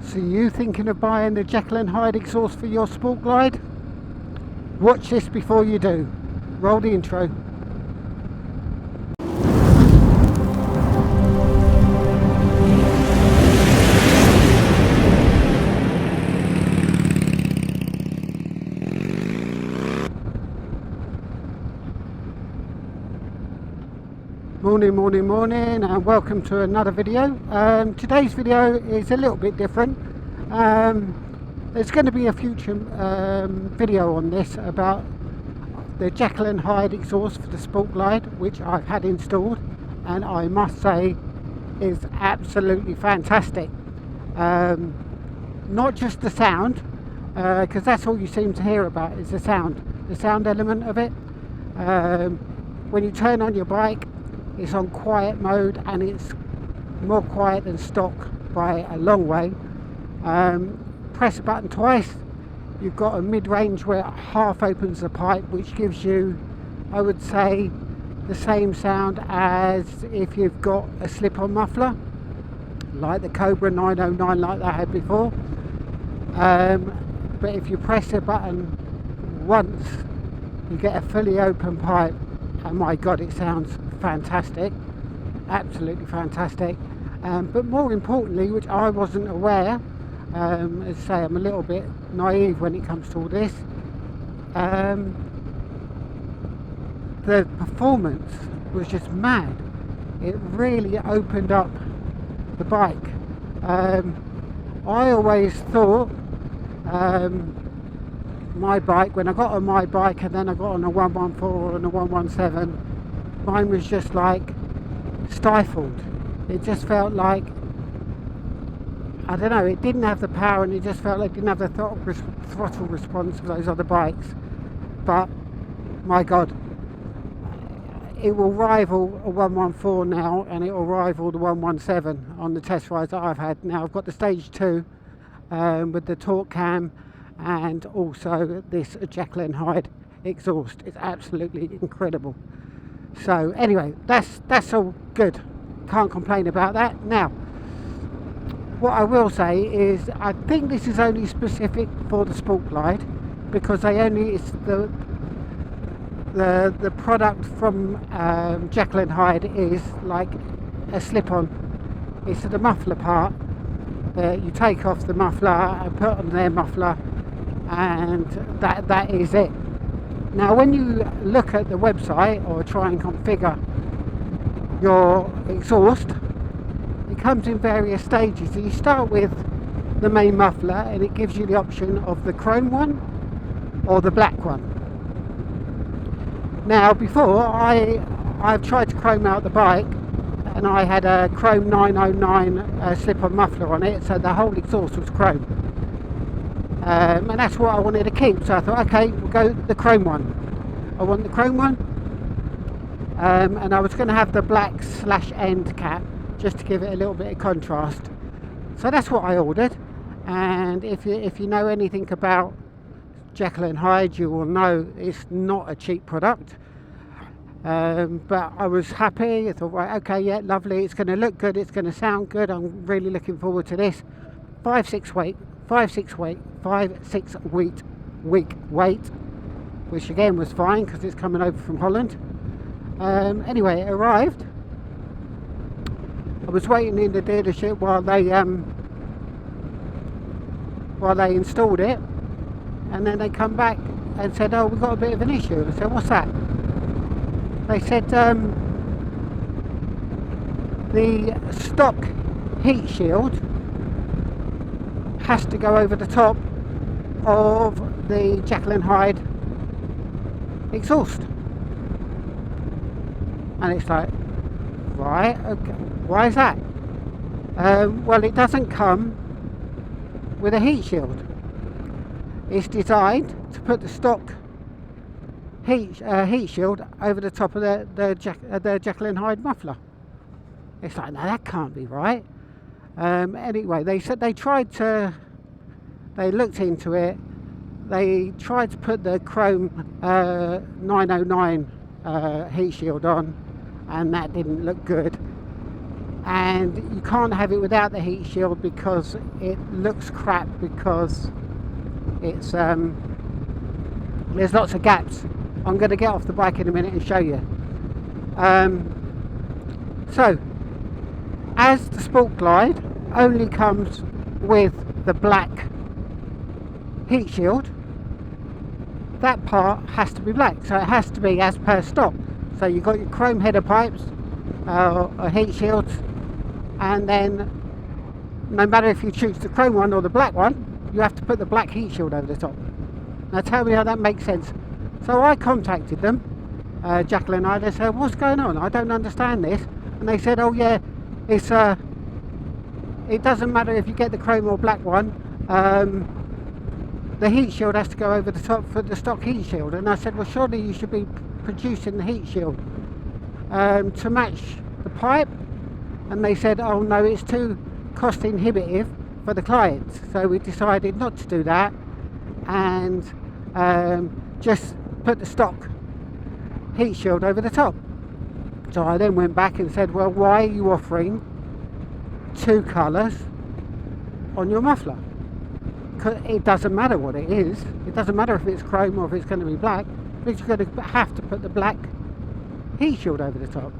So you thinking of buying the Jekill and Hyde exhaust for your Sport Glide? Watch this before you do. Roll the intro. Morning and welcome to another video. Today's video is a little bit different. There's going to be a future video on this about the Jekill and Hyde exhaust for the Sport Glide, which I've had installed, and I must say is absolutely fantastic. Not just the sound, because that's all you seem to hear about is the sound element of it. When you turn on your bike, it's on quiet mode, and it's more quiet than stock by a long way. Press a button twice, you've got a mid-range where it half opens the pipe, which gives you, I would say, the same sound as if you've got a slip-on muffler like the Cobra 909 like I had before. But if you press the button once, you get a fully open pipe, and my god, it sounds fantastic, absolutely fantastic. But more importantly, which I wasn't aware, as I say, I'm a little bit naive when it comes to all this, the performance was just mad. It really opened up the bike. I always thought my bike, when I got on my bike and then I got on a 114 and a 117, mine was just like stifled. It just felt like, I don't know, it didn't have the power, and it just felt like it didn't have the throttle response of those other bikes. But my god, it will rival a 114 now, and it will rival the 117 on the test rides that I've had. Now I've got the stage 2 with the torque cam, and also this Jekill and Hyde exhaust. It's absolutely incredible. So anyway, that's all good, can't complain about that. Now what I will say is, I think this is only specific for the Sport Glide, because it's the product from Jekill and Hyde is like a slip-on. It's the muffler part that you take off the muffler and put on their muffler, and that is it. Now when you look at the website or try and configure your exhaust, it comes in various stages. So you start with the main muffler, and it gives you the option of the chrome one or the black one. Now before, I've tried to chrome out the bike, and I had a chrome 909 slip-on muffler on it, so the whole exhaust was chrome. And that's what I wanted to keep, so I thought, okay, we'll go the chrome one. I want the chrome one, and I was going to have the black /end cap just to give it a little bit of contrast. So that's what I ordered. And if you know anything about Jekill and Hyde, you will know it's not a cheap product. But I was happy. I thought, right, okay, yeah, lovely, it's going to look good, it's going to sound good, I'm really looking forward to this. 5-6 week wait, which again was fine because it's coming over from Holland. Anyway, it arrived. I was waiting in the dealership while they installed it, and then they come back and said, oh, we've got a bit of an issue. I said, what's that? They said the stock heat shield has to go over the top of the Jekill and Hyde exhaust. And it's like, right, okay, why is that? Well, it doesn't come with a heat shield. It's designed to put the stock heat shield over the top of the Jekill and Hyde muffler. It's like, no, that can't be right. Anyway, they said they looked into it, they tried to put the chrome 909 heat shield on, and that didn't look good. and you can't have it without the heat shield because it looks crap, because it's there's lots of gaps. I'm going to get off the bike in a minute and show you. So as the Sport Glide only comes with the black heat shield, that part has to be black, so it has to be as per stock. So you've got your chrome header pipes or heat shields, and then no matter if you choose the chrome one or the black one, you have to put the black heat shield over the top. Now tell me how that makes sense. So I contacted them, Jekill and Hyde. They said, what's going on? I don't understand this. And they said, oh yeah, it's it doesn't matter if you get the chrome or black one, the heat shield has to go over the top for the stock heat shield. And I said, well, surely you should be producing the heat shield to match the pipe. And they said, oh no, it's too cost inhibitive for the clients. So we decided not to do that, and just put the stock heat shield over the top. So I then went back and said, well, why are you offering two colours on your muffler? Because it doesn't matter what it is. It doesn't matter if it's chrome or if it's going to be black, but you're going to have to put the black heat shield over the top.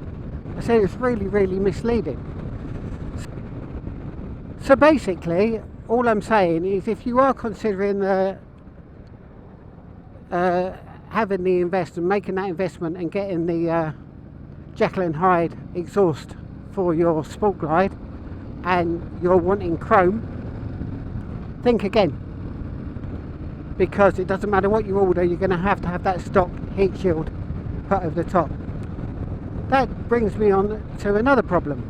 I said it's really, really misleading. So basically, all I'm saying is, if you are considering having the investment, making that investment and getting the Jekill and Hyde exhaust for your Sport Glide, and you're wanting chrome, think again, because it doesn't matter what you order, you're going to have that stock heat shield put over the top. That brings me on to another problem.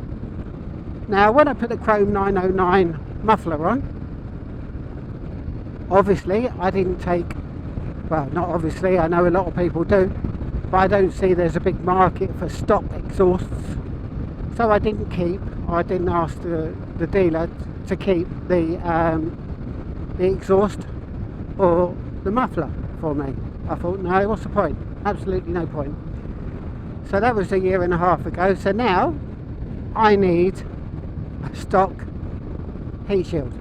Now, when I put the chrome 909 muffler on, obviously I didn't take, well, not obviously, I know a lot of people do, but I don't see there's a big market for stock exhausts. So I didn't ask the dealer to keep the exhaust or the muffler for me. I thought, no, what's the point? Absolutely no point. So that was a year and a half ago. So now I need a stock heat shield.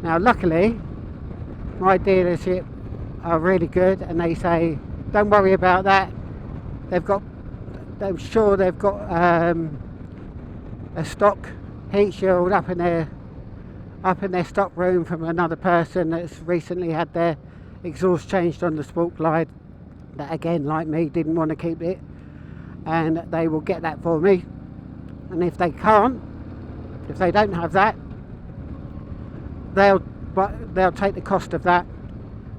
Now luckily my dealership are really good, and they say don't worry about that. I'm sure they've got a stock heat shield up in their stock room from another person that's recently had their exhaust changed on the Sport Glide, that again, like me, didn't want to keep it, and they will get that for me. And if they don't have that, they'll take the cost of that,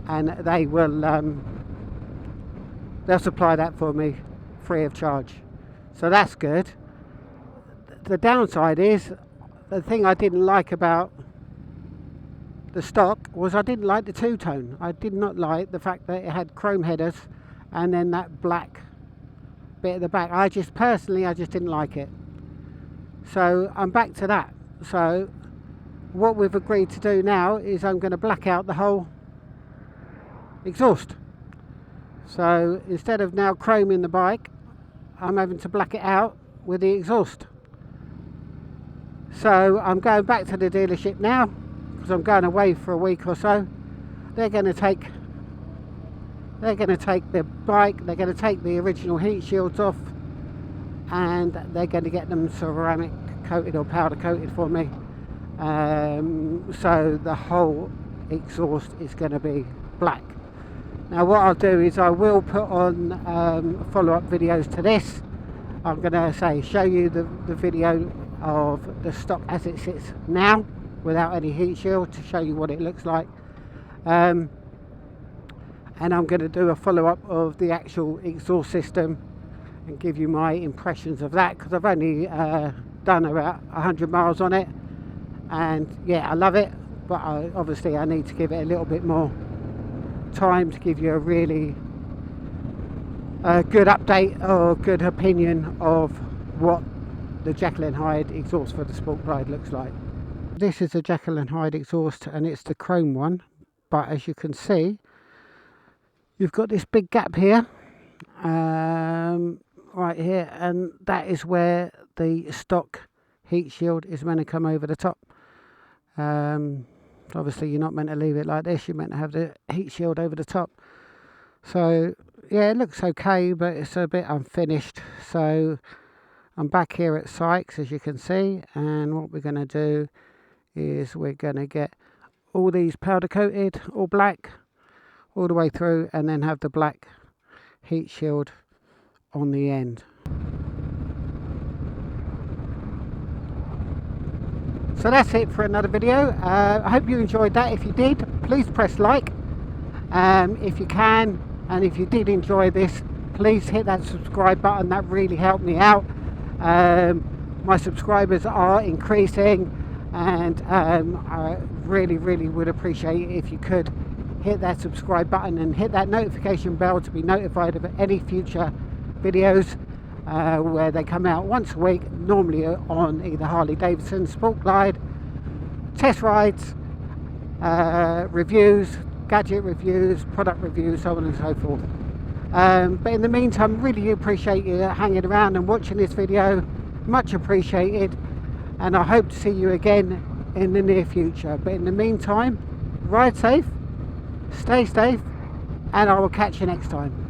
and they will they'll supply that for me free of charge. So that's good. The downside is, the thing I didn't like about the stock was I didn't like the two-tone. I did not like the fact that it had chrome headers and then that black bit at the back. I just didn't like it. So I'm back to that. So what we've agreed to do now is I'm going to black out the whole exhaust. So instead of now chroming the bike, I'm having to black it out with the exhaust. So I'm going back to the dealership now, because I'm going away for a week or so. They're going to take the bike, they're going to take the original heat shields off, and they're going to get them ceramic coated or powder coated for me. So the whole exhaust is going to be black. Now what I'll do is I will put on follow-up videos to this. I'm going to show you the video of the stock as it sits now without any heat shield, to show you what it looks like, and I'm going to do a follow-up of the actual exhaust system and give you my impressions of that, because I've only done about 100 miles on it, and yeah, I love it, but obviously I need to give it a little bit more time to give you a really good update or good opinion of what the Jekill and Hyde exhaust for the Sport Glide looks like. This is a Jekill and Hyde exhaust, and it's the chrome one, but as you can see, you've got this big gap here, right here, and that is where the stock heat shield is meant to come over the top. Obviously you're not meant to leave it like this, you're meant to have the heat shield over the top. So yeah, it looks okay, but it's a bit unfinished. So I'm back here at Sykes, as you can see, and what we're going to do is we're going to get all these powder coated, all black, all the way through, and then have the black heat shield on the end. So that's it for another video. I hope you enjoyed that. If you did, please press like if you can, and if you did enjoy this, please hit that subscribe button. That really helped me out. My subscribers are increasing, and I really would appreciate it if you could hit that subscribe button and hit that notification bell to be notified of any future videos where they come out once a week, normally on either Harley Davidson, Sport Glide, test rides, reviews, gadget reviews, product reviews, so on and so forth. But in the meantime, really appreciate you hanging around and watching this video. Much appreciated, and I hope to see you again in the near future. But in the meantime, ride safe, stay safe, and I will catch you next time.